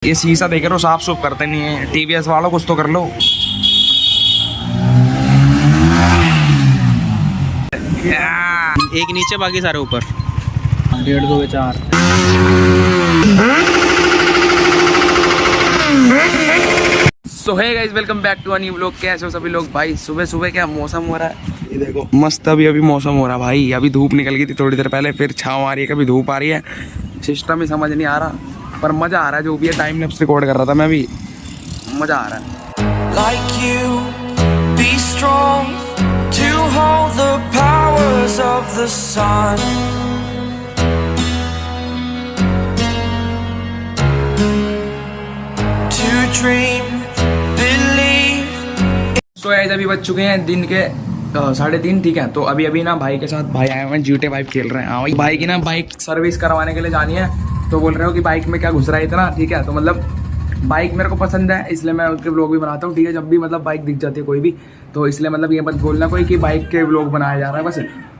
ये शीशा देख रहे हो, साफ सुफ करते नहीं है। टीवीएस वालों कुछ तो कर लो। एक नीचे बाकी सारे ऊपर। 1.5 2 4। So hey guys, welcome back to a new vlog. कैसे हो सभी लोग भाई? सुबह सुबह क्या मौसम हो रहा है, ये देखो मस्त। अभी मौसम हो रहा है भाई। अभी धूप निकल गई थी थोड़ी देर पहले, फिर छाँव आ रही है, कभी धूप आ रही है। सिस्टम ही समझ नहीं आ रहा, पर मज़ा आ रहा है। जो भी है टाइम लैप्स रिकॉर्ड कर रहा था मैं भी, मज़ा आ रहा है। Like you, be strong to hold the powers of the sun. To dream, believe. सो ऐसे अभी बज चुके हैं दिन के 3:30, ठीक है। तो अभी ना भाई के साथ भाई आए हुए हैं, GTA 5 खेल रहे हैं। हाँ भाई की ना बाइक सर्विस करवाने के लिए जानी है, तो बोल रहे हो कि बाइक में क्या घुस रहा है इतना, ठीक है। तो मतलब बाइक मेरे को पसंद है, इसलिए मैं उसके व्लॉग भी बनाता हूँ, ठीक है। जब भी मतलब बाइक दिख जाती है कोई भी, तो इसलिए मतलब ये मत बोलना कोई कि बाइक के व्लॉग बनाया जा रहा है। बस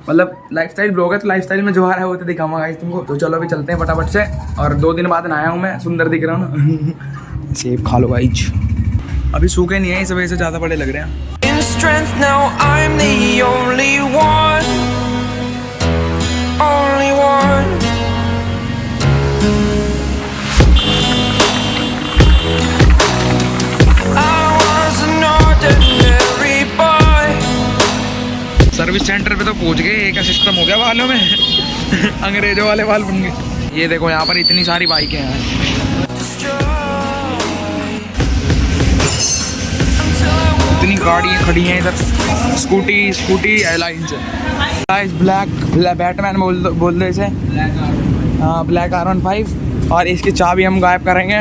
मतलब लाइफस्टाइल ब्लॉग है, तो लाइफस्टाइल में जो आ रहा है वो तो दिखाऊंगा गाइस तुमको। तो चलो अभी चलते हैं फटाफट से। और 2 दिन बाद नहाया हूँ मैं, सुंदर दिख रहा हूँ ना। सेब खा लो गाइस, अभी सूखे नहीं है, इस वजह से ज़्यादा बड़े लग रहे हैं। In strength now I'm the only one. Only one. I was an ordinary boy. Service centre पे तो पहुंच गए, एक सिस्टम हो गया बालों में अंग्रेजों वाले बाल बन गए। ये देखो यहाँ पर इतनी सारी बाइकें हैं। इतनी गाड़ियाँ खड़ी हैं इधर, स्कूटी एयरलाइंस है गाइस। ब्लैक बैटमैन बोल दो इसे। हाँ, ब्लैक R15। और इसकी चाबी हम गायब करेंगे।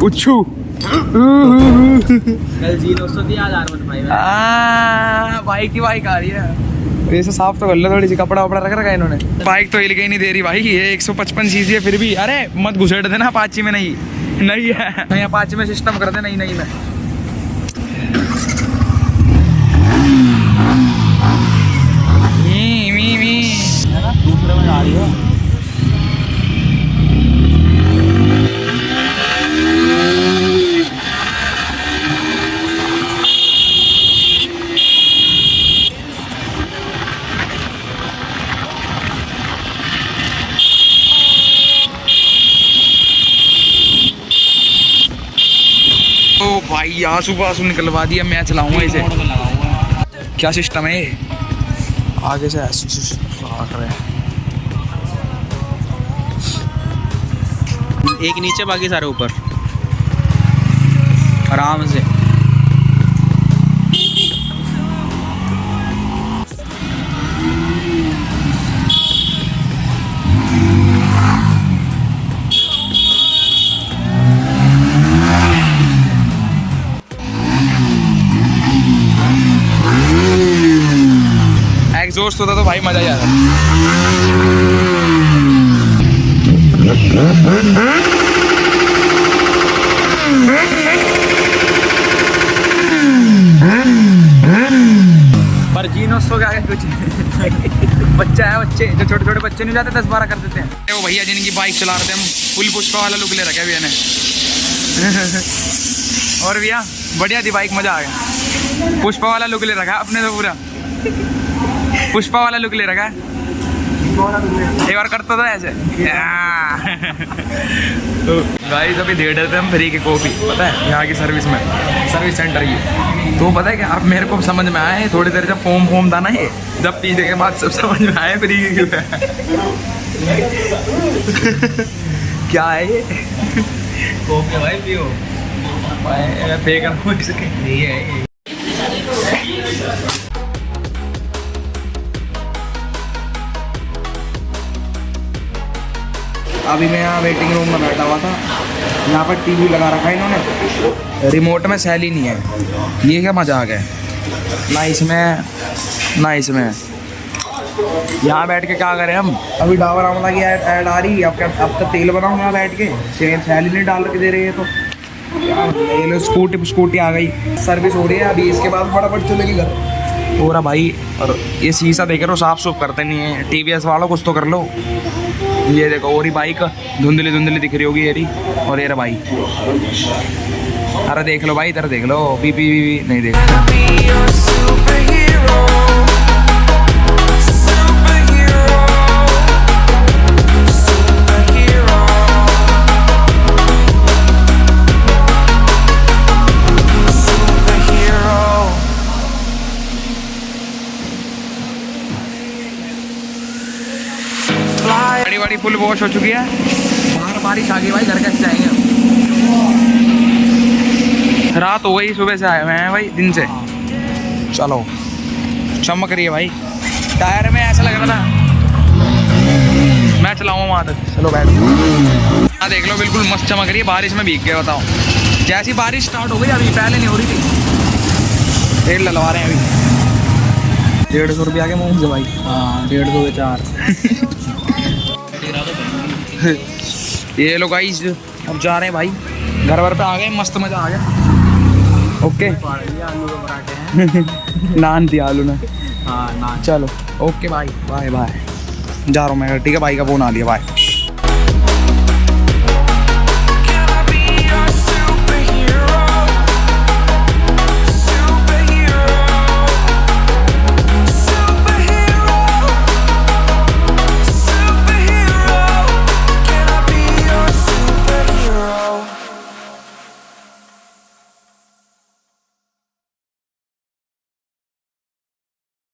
उच्छू कल G900 थी, आज R15 है। बाइक आ रही है। ये से साफ तो कर लो, थोड़ी सी कपड़ा वपड़ा रख रखा है इन्होंने। बाइक तो हिल के ही नहीं दे रही भाई। ये 155 सीसी है फिर भी। अरे मत घुसेड़ देना अपाची में। नहीं है, नहीं अपाची में सिस्टम कर दे। नहीं में दूसरे में आ रही है। ओ भाई आंसू पासू निकलवा दिया। मैं चलाऊंगा इसे। क्या सिस्टम है ये? आगे से ऐसे काट रहे हैं। एक नीचे बाकी सारे ऊपर, आराम से। एग्जॉस्ट होता तो भाई मजा ही आता। पर G900 के आगे कुछ बच्चा है, बच्चे जो छोटे छोटे बच्चे नहीं जाते 10-12 कर देते हैं। वो भैया जिनकी बाइक चला रहे थे, हम फुल पुष्पा वाला लुक ले रखा है भैया ने। और भैया बढ़िया थी बाइक, मजा आ गया। पुष्पा वाला लुक ले रखा है अपने तो पूरा। पुष्पा वाला लुक ले रखा है। एक बार करता था ऐसे। तो गाइस अभी दे रहे थे हम फ्री की कॉफ़ी, पता है, यहाँ की सर्विस में, सर्विस सेंटर की। तो पता है क्या, अब मेरे को समझ में आया है थोड़ी देर जब फॉर्म था ना, ये जब पीने के बाद सब समझ में आया फ्री की क्यों है। क्या है ये? कॉफी भाई पियो। फेंक रहा हूँ इसके। नहीं है। अभी मैं यहाँ वेटिंग रूम में बैठा हुआ था। यहाँ पर टीवी लगा रखा है इन्होंने, रिमोट में सैल ही नहीं है। ये क्या मजा आ गया ना इसमें। यहाँ बैठ के क्या करें हम? अभी डाबर आंवला की ऐड आ रही। अब तो तेल बनाऊँ यहाँ बैठ के, सैल ही नहीं डाल के दे रही है। तो ये लो स्कूटी आ गई, सर्विस हो रही है। अभी इसके बाद फटाफट चलेगी घर पूरा भाई। और ये शीशा देख रहे हो, साफ सुफ करते नहीं है। TVS वालों कुछ तो कर लो। ये देखो और ही बाइक धुंधली धुंधली दिख रही होगी ये रही, और ये रहा भाई। अरे देख लो भाई, इधर देख लो, पी नहीं देख। Gonna be your superhero. Superhero. Superhero. Superhero. Fly. गाड़ी वाड़ी फुल वॉश हो चुकी है, बाहर बारिश आ गई भाई, घर कैसे जाएंगे हम? रात हो गई, सुबह से आए हुए हैं भाई, दिन से। चलो चमक रही है भाई, टायर में ऐसा लग रहा था मैं चलाऊंगा वहाँ तक। चलो बैठ, हाँ देख लो बिल्कुल मस्त चमक रही है, बारिश में भीग गए बताओ। जैसी बारिश स्टार्ट हो गई, अभी पहले नहीं हो रही थी। तेल डलवा रहे हैं अभी, 150 रुपया के मुँह से भाई। हाँ 150 के 4। ये लोग गाइस अब जा रहे हैं भाई, घर वर पे आ गए, मस्त मजा आ गया। ओके आलू के पराठे हैं। नान दिया आलू ने। हाँ नान। चलो ओके भाई, बाय बाय, जा रहा हूँ मैं, ठीक है भाई का फोन आ लिया, बाय।